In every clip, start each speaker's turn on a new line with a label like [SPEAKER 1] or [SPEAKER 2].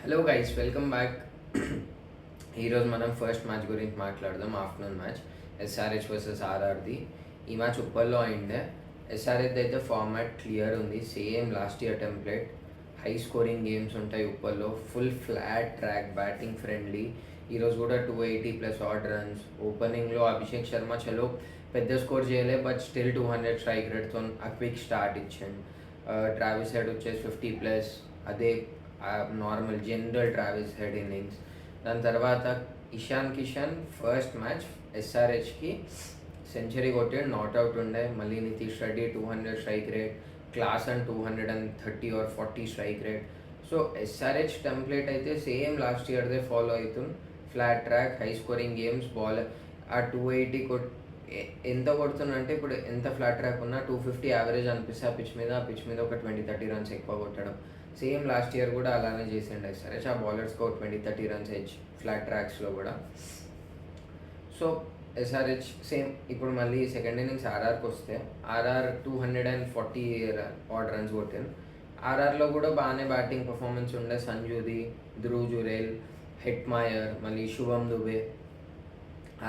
[SPEAKER 1] Hello guys, welcome back. ఈరోజు మనం first match గురించి మాట్లాడదాం. ఆఫ్టర్నూన్ మ్యాచ్ ఎస్ఆర్హెచ్ వర్సెస్ ఆర్ఆర్ది. ఈ మ్యాచ్ ఉప్పల్లో అయిండే. ఎస్ఆర్హెచ్ అయితే ఫార్మాట్ క్లియర్ ఉంది, same last year template. High scoring games ఉంటాయి ఉప్పల్లో, full flat track, batting friendly. ఈరోజు కూడా 280+ ఆడ్ రన్స్. ఓపెనింగ్లో అభిషేక్ శర్మ చలో పెద్ద స్కోర్ చేయలే, బట్ స్టిల్ 200 స్ట్రైక్ రేట్తో ఆ క్విక్ స్టార్ట్ ఇచ్చాడు. ట్రావిస్ హెడ్ వచ్చేసి 50+, అదే normal general Travis Head innings. దాని తర్వాత ఇషాన్ కిషన్ ఫస్ట్ మ్యాచ్ ఎస్ఆర్హెచ్కి సెంచరీ కొట్టాడు, నాట్అవుట్ ఉండే. మళ్ళీ Nitish Reddy 200 strike rate, Klaasen 230 or 40 strike rate. So SRH template అయితే సేమ్ లాస్ట్ ఇయర్దే ఫాలో అవుతుంది. Flat track, high scoring games. Ball ఆ 280 ఎంత కొడుతుందంటే ఇప్పుడు ఎంత ఫ్లాట్ ట్రాక్ ఉన్నా 250 యావరేజ్ అనిపిస్తే ఆ పిచ్ మీద ఒక 20-30 రన్స్ ఎక్కువ కొట్టడం. సేమ్ లాస్ట్ ఇయర్ కూడా అలానే చేసిండే ఎస్ఆర్హెచ్. ఆ బౌలర్స్కి ఒక 20-30 రన్స్ హెచ్ ఫ్లాట్ ట్రాక్స్లో కూడా. So SRH same. ఇప్పుడు మళ్ళీ సెకండ్ ఇన్నింగ్స్ ఆర్ఆర్కి వస్తే, ఆర్ఆర్ 240 ఆడ్ రన్స్ కొట్టాను. ఆర్ఆర్లో కూడా బాగానే బ్యాటింగ్ పర్ఫార్మెన్స్ ఉండే. సంజుది, ధ్రువ్ జురేల్, హెట్మాయర్, మళ్ళీ శుభం దుబే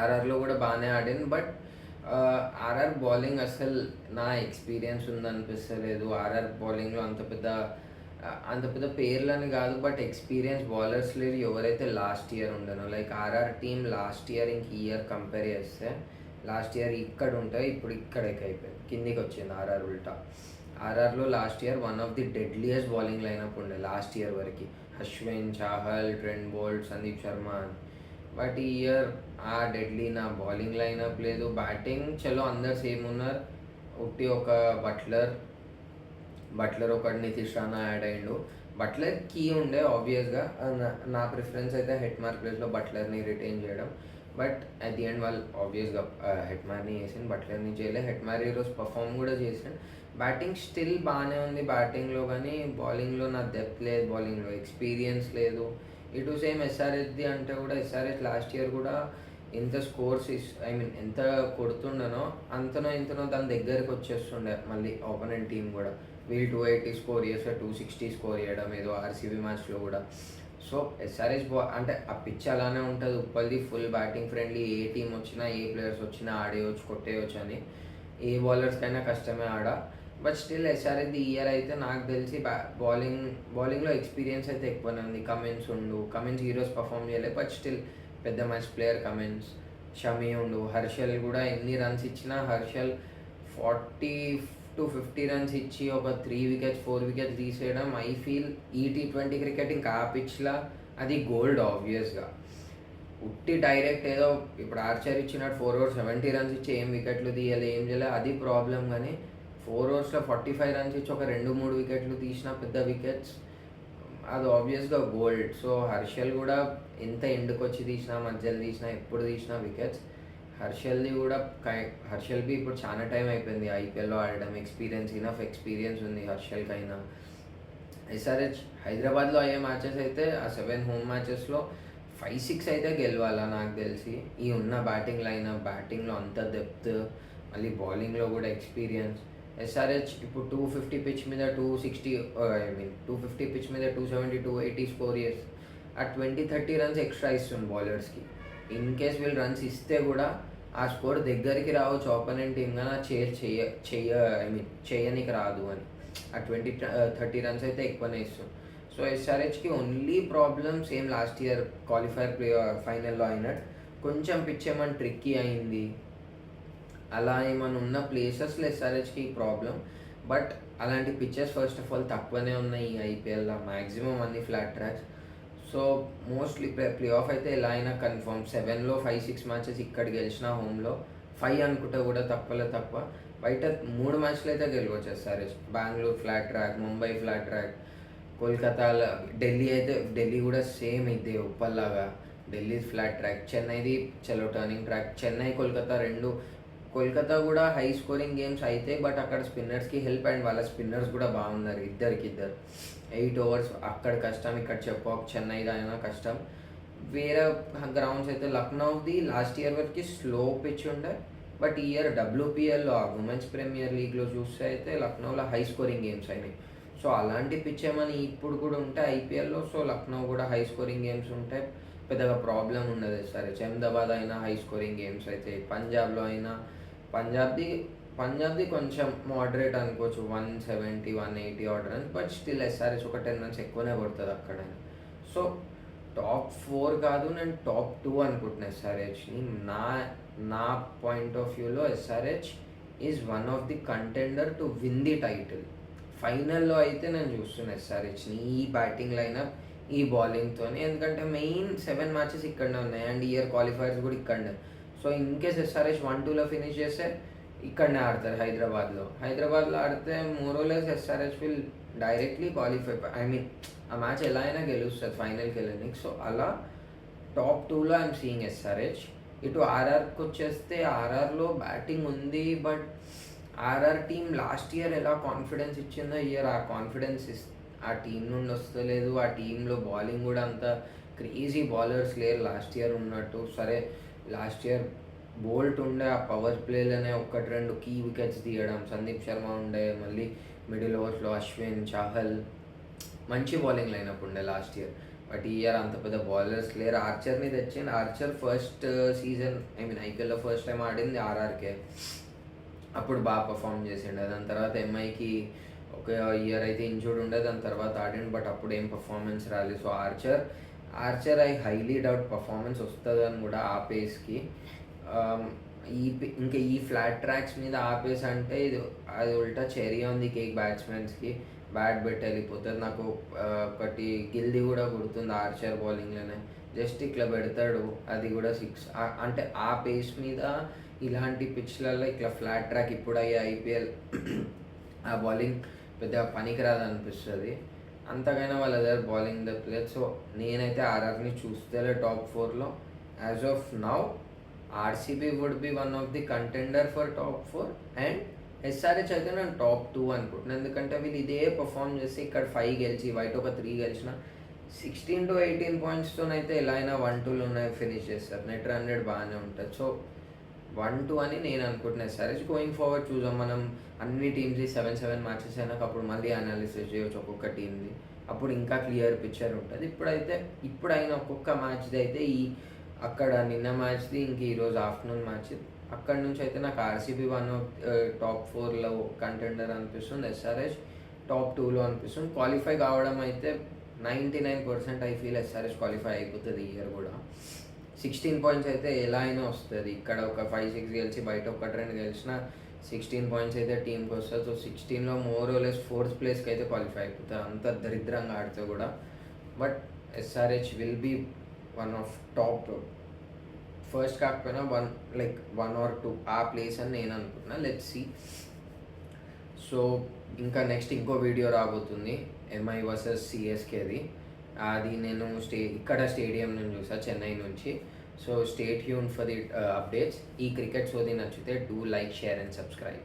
[SPEAKER 1] ఆర్ఆర్లో కూడా బాగానే ఆడాను. బట్ ఆర్ఆర్ బౌలింగ్ అసలు నా ఎక్స్పీరియన్స్ ఉందనిపిస్తలేదు. ఆర్ఆర్ బౌలింగ్లో అంత పెద్ద పేర్లని కాదు, బట్ ఎక్స్పీరియన్స్ బౌలర్స్ లేరు ఎవరైతే లాస్ట్ ఇయర్ ఉండను. Like RR team last year ఇంక ఈ ఇయర్ కంపేర్ చేస్తే, లాస్ట్ ఇయర్ ఇక్కడ ఉంటాయి, ఇప్పుడు ఇక్కడ అయిపోయింది, కిందికి వచ్చింది ఆర్ఆర్ ఉల్టా. ఆర్ఆర్లో last year one of the deadliest bowling lineup ఉండే లాస్ట్ ఇయర్ వరకు. Ashwin, Chahal, Trent Boult, Sandeep Sharma. But ఈ ఇయర్ ఆ డెడ్లీ నా బౌలింగ్ లైనప్ లేదు. బ్యాటింగ్ చలో అందరు సేమ్ ఉన్నారు. ఒకటి ఒక బట్లర్ ఒకటి నితీష్ రాణా యాడ్ అయ్యిండు. బట్లర్ కీ ఉండే ఆబ్వియస్గా. నా ప్రిఫరెన్స్ అయితే హెట్మార్ ప్లేస్లో బట్లర్ని రిటైన్ చేయడం. బట్ అట్ ది ఎండ్ వాళ్ళు ఆబ్వియస్గా హెట్మార్ని చేసిండు, బట్లర్ని చేయలే. హెట్మార్ ఈరోజు పర్ఫామ్ కూడా చేసాడు. బ్యాటింగ్ స్టిల్ బాగానే ఉంది బ్యాటింగ్లో, కానీ బౌలింగ్లో నా డెప్త్ లేదు, బౌలింగ్లో ఎక్స్పీరియన్స్ లేదు. ఇటు సేమ్ ఎస్ఆర్హెచ్ది అంటే కూడా ఎస్ఆర్హెచ్ లాస్ట్ ఇయర్ కూడా ఎంత స్కోర్స్ ఎంత కొడుతుండనో అంతనో ఇంతనో దాని దగ్గరికి వచ్చేస్తుండే మళ్ళీ ఆపోనెంట్ టీం కూడా. వీళ్ళు 280 స్కోర్ చేస్తే 260 స్కోర్ చేయడం ఏదో ఆర్సీబీ మ్యాచ్లో కూడా. సో ఎస్ఆర్హెచ్ అంటే ఆ పిచ్ అలానే ఉంటుంది ఉప్పల్ది, ఫుల్ బ్యాటింగ్ ఫ్రెండ్లీ. ఏ టీం వచ్చినా ఏ ప్లేయర్స్ వచ్చినా ఆడేయచ్చు, కొట్టేయచ్చు అని. ఏ బౌలర్స్కైనా కష్టమే ఆడ. బట్ స్టిల్ ఎస్ఆర్హెచ్ ఈ ఇయర్ అయితే నాకు తెలిసి బౌలింగ్లో ఎక్స్పీరియన్స్ అయితే ఎక్కువనే ఉంది. కమిన్స్ ఈరోజు పర్ఫామ్ చేయలేదు, బట్ స్టిల్ పెద్ద మ్యాచ్ ప్లేయర్ కమిన్స్. షమీ ఉండు, హర్షల్ కూడా ఎన్ని రన్స్ ఇచ్చినా హర్షల్ 40-50 రన్స్ ఇచ్చి ఒక 3 వికెట్స్ 4 వికెట్స్ తీసేయడం. ఐ ఫీల్ ఈ T20 క్రికెట్ ఇంకా ఆ పిచ్లా అది గోల్డ్ ఆబ్వియస్గా. ఉట్టి డైరెక్ట్ ఏదో ఇప్పుడు ఆర్చర్ ఇచ్చినట్టు 4 overs 70 రన్స్ ఇచ్చి ఏం వికెట్లు తీయాలి ఏం చేయాలి అది ప్రాబ్లం. కానీ 4 overs 45 రన్స్ ఇచ్చి ఒక 2-3 వికెట్లు తీసిన పెద్ద వికెట్స్, అది ఆబ్వియస్గా గోల్డ్. సో హర్షల్ కూడా ఎంత ఎండుకు వచ్చి తీసినా, మధ్యలో తీసినా, ఎప్పుడు తీసినా వికెట్స్. హర్షల్కి ఇప్పుడు చాలా టైం అయిపోయింది ఐపీఎల్లో ఆడడం. ఇనఫ్ ఎక్స్పీరియన్స్ ఉంది హర్షల్కైనా. ఎస్ఆర్హెచ్ హైదరాబాద్లో అయ్యే మ్యాచెస్ అయితే ఆ 7 హోమ్ మ్యాచెస్లో 5-6 అయితే గెలవాలా నాకు తెలిసి. ఈ ఉన్న బ్యాటింగ్లో అంత డెప్త్, మళ్ళీ బౌలింగ్లో కూడా ఎక్స్పీరియన్స్. ఎస్ఆర్హెచ్ ఇప్పుడు 250 పిచ్ మీద 250 పిచ్ మీద 270, 280 స్కోర్ చేసి ఆ 20-30 రన్స్ ఎక్స్ట్రా ఇస్తుంది బౌలర్స్కి. ఇన్ కేస్ వీళ్ళు రన్స్ ఇస్తే కూడా ఆ స్కోర్ దగ్గరికి రావచ్చు ఆపోనెంట్ టీమ్, కానీ చేయనికి రాదు అని. ఆ 20-30 రన్స్ అయితే ఎక్కువనే ఇస్తుంది. సో ఎస్ఆర్హెచ్కి only problem same last year qualifier ఫైనల్లో అయినట్టు కొంచెం పిచ్ ఏమైనా ట్రిక్కీ అయింది. అలా ఏమైనా ఉన్న ప్లేసెస్లో ఎస్ఆర్హెచ్కి ప్రాబ్లం. బట్ అలాంటి పిచ్చెస్ ఫస్ట్ ఆఫ్ ఆల్ తక్కువనే ఉన్నాయి ఈ ఐపీఎల్లో, మ్యాక్సిమం అన్ని flat tracks. So mostly play of అయితే ఎలా అయినా కన్ఫర్మ్. 7లో 5-6 మ్యాచెస్ ఇక్కడ గెలిచిన, హోమ్లో 5 అనుకుంటే కూడా తక్కువ. బయట 3 మ్యాచ్లు అయితే గెలవచ్చు SRH. Bengaluru flat track, Mumbai flat track, కోల్కతాలో, ఢిల్లీ కూడా సేమ్ ఇదే ఉప్పల్లాగా. ఢిల్లీ ఫ్లాట్ ట్రాక్, చెన్నైది చలో టర్నింగ్ ట్రాక్. చెన్నై కోల్కతా రెండు. కోల్కతా కూడా హై స్కోరింగ్ గేమ్స్ అయితే, బట్ అక్కడ స్పిన్నర్స్కి హెల్ప్ అండ్ వాళ్ళ స్పిన్నర్స్ కూడా బాగున్నారు ఇద్దరు. 8 overs అక్కడ కష్టం, ఇక్కడ చెన్నైది అయినా కష్టం. వేరే గ్రౌండ్స్ అయితే లక్నోది లాస్ట్ ఇయర్ వరకు స్లో పిచ్ ఉండే, బట్ ఈ ఇయర్ WPLలో ఉమెన్స్ ప్రీమియర్ లీగ్లో చూస్తే అయితే లక్నోలో హై స్కోరింగ్ గేమ్స్ అయినాయి. సో సో అలాంటి పిచ్ ఏమని ఇప్పుడు కూడా ఉంటే ఐపీఎల్‌లో, సో లక్నో కూడా హై స్కోరింగ్ గేమ్స్ ఉంటే పెద్దగా ప్రాబ్లమ్ ఉండదు. సరే అహ్మదాబాద్ అయినా హై స్కోరింగ్ గేమ్స్ అయితే, పంజాబ్‌లో అయినా పంజాబ్‌ది పంజాబ్‌ది కొంచెం మోడరేట్ అనుకోవచ్చు. 170, 180 ఆర్డర్ అని. బట్ స్టిల్ ఎస్ఆర్‌హెచ్ ఒక 10 రన్స్ ఎక్కువనే కొడతది అక్కడైనా. సో టాప్ 4 కాదు, నేను టాప్ 2 అనుకుంటున్నా ఎస్ఆర్‌హెచ్‌ని. నా నా పాయింట్ ఆఫ్ వ్యూలో SRH is one of the contender to win the title. ఫైనల్‌లో అయితే నేను చూస్తున్నా ఎస్ఆర్‌హెచ్‌ని ఈ బ్యాటింగ్ లైనప్, ఈ బౌలింగ్‌తోని. ఎందుకంటే మెయిన్ 7 మ్యాచెస్ ఇక్కడనే ఉన్నాయి అండ్ ఇయర్ క్వాలిఫైర్స్ కూడా ఇక్కడనే. సో ఇన్‌కేస్ ఎస్ఆర్‌హెచ్ 1-2లో ఫినిష్ చేస్తే ఇక్కడనే ఆడతారు హైదరాబాద్‌లో. హైదరాబాద్‌లో ఆడితే more or less SRH will directly qualify. I mean ఆ మ్యాచ్ ఎలా అయినా గెలుస్తది ఫైనల్‌కి వెళ్ళనీకి. సో అలా టాప్ 2లో ఐఎమ్ సీయింగ్ ఎస్ఆర్‌హెచ్. ఇటు ఆర్ఆర్‌కి వచ్చేస్తే ఆర్ఆర్‌లో బ్యాటింగ్ ఉంది. But RR team last year ఎలా కాన్ఫిడెన్స్ ఇచ్చిందో ఇయర్ ఆ కాన్ఫిడెన్స్ ఆ టీం నుండి వస్తలేదు. ఆ టీంలో బౌలింగ్ కూడా అంత క్రేజీ బౌలర్స్ లేరు లాస్ట్ ఇయర్ ఉన్నట్టు. సరే లాస్ట్ ఇయర్ బోల్ట్ ఉండే, ఆ పవర్ ప్లేలోనే 1-2 కీ వికెట్స్ తీయడం, సందీప్ శర్మ ఉండే, మళ్ళీ మిడిల్ ఓవర్స్లో అశ్విన్, చాహల్, మంచి బౌలింగ్ లైనప్ ఉండే లాస్ట్ ఇయర్. బట్ ఈ ఇయర్ అంత పెద్ద బౌలర్స్ లేరు. ఆర్చర్ని తెచ్చింది. Archer first season I mean ఐపీఎల్‌లో ఫస్ట్ టైం ఆడింది ఆర్ఆర్‌కే. అప్పుడు బాగా పర్ఫామ్ చేసిండు. దాని తర్వాత ఎంఐకి ఒక ఇయర్ అయితే ఇంజూర్డ్ ఉండే, దాని తర్వాత ఆడిండు. బట్ అప్పుడు ఏం పర్ఫార్మెన్స్ రాలేదు. So Archer I highly doubt performance వస్తుందని కూడా ఆ పేస్కి. ఇంకా ఈ ఫ్లాట్ ట్రాక్స్ మీద ఆపేసి అంటే అది ఉల్టా చెరీ ఆన్ ది కేక్ బ్యాట్స్మెన్స్కి. బ్యాట్ పెట్టి వెళ్ళిపోతుంది. నాకు ఒకటి గిల్ది కూడా గుర్తుంది ఆర్చర్ బౌలింగ్లోనే. జస్ట్ ఇట్లా పెడతాడు, అది కూడా 6. అంటే ఆ పేస్ మీద ఇలాంటి పిచ్లలో ఇట్లా ఫ్లాట్ ట్రాక్ ఇప్పుడు అయ్యే ఐపీఎల్ ఆ బౌలింగ్ పెద్ద పనికిరాదు అనిపిస్తుంది. అంతకైనా వాళ్ళ దగ్గర బౌలింగ్ దక్కలేదు. సో నేనైతే ఆర్ఆర్ని చూస్తేలే టాప్ 4లో. As of now RCB would be one of the contender for top 4 and SRH అయితే నేను టాప్ 2 అనుకుంటున్నాను. ఎందుకంటే వీళ్ళు ఇదే పర్ఫామ్ చేసి ఇక్కడ 5 గెలిచి బయట ఒక 3 గెలిచిన 16 to 18 పాయింట్స్తోనైతే ఎలా అయినా 1-2లోనే ఫినిష్ చేస్తారు. నెట్ రన్ రేట్ బాగానే ఉంటుంది. సో 1-2 అని నేను అనుకుంటున్నాను. ఎస్ఆర్హెచ్ గోయింగ్ ఫార్వర్డ్ చూద్దాం. మనం అన్ని టీమ్స్ 7 మ్యాచెస్ అయినాక అప్పుడు మళ్ళీ అనాలిసిస్ చేయవచ్చు ఒక్కొక్క టీమ్ది. అప్పుడు ఇంకా క్లియర్ పిక్చర్ ఉంటుంది. ఇప్పుడైనా ఒక్కొక్క మ్యాచ్ది అయితే అక్కడ నిన్న మ్యాచ్ది, ఇంక ఈరోజు ఆఫ్టర్నూన్ మ్యాచ్, అక్కడ నుంచి అయితే నాకు ఆర్సీబీ వన్ ఆఫ్ టాప్ 4లో కంటెండర్ అనిపిస్తుంది. ఎస్ఆర్హెచ్ టాప్ 2లో అనిపిస్తుంది. క్వాలిఫై కావడం అయితే 99% ఐ ఫీల్ ఎస్ఆర్హెచ్ క్వాలిఫై అయిపోతుంది ఈ ఇయర్ కూడా. 16 పాయింట్స్ అయితే ఎలా అయినా వస్తుంది. ఇక్కడ ఒక 5-6 గెలిచి బయట 1-2 గెలిచిన 16 పాయింట్స్ అయితే టీంకి వస్తుంది. సో 16లో మోర్ ఆర్ లెస్ 4th ప్లేస్కి అయితే క్వాలిఫై అయిపోతుంది, అంత దరిద్రంగా ఆడితే కూడా. But SRH will be one of top, first కాకపోయినా 1 or 2 ఆ ప్లేస్ అని నేను అనుకుంటున్నా. Let's see. సో ఇంకా నెక్స్ట్ ఇంకో వీడియో రాబోతుంది ఎంఐ వర్సెస్ సిఎస్కేది. అది నేను ఇక్కడ స్టేడియం నుంచి చూసా, చెన్నై నుంచి. So stay tune for the updates. ఈ క్రికెట్ సోది నచ్చితే do like, share and subscribe.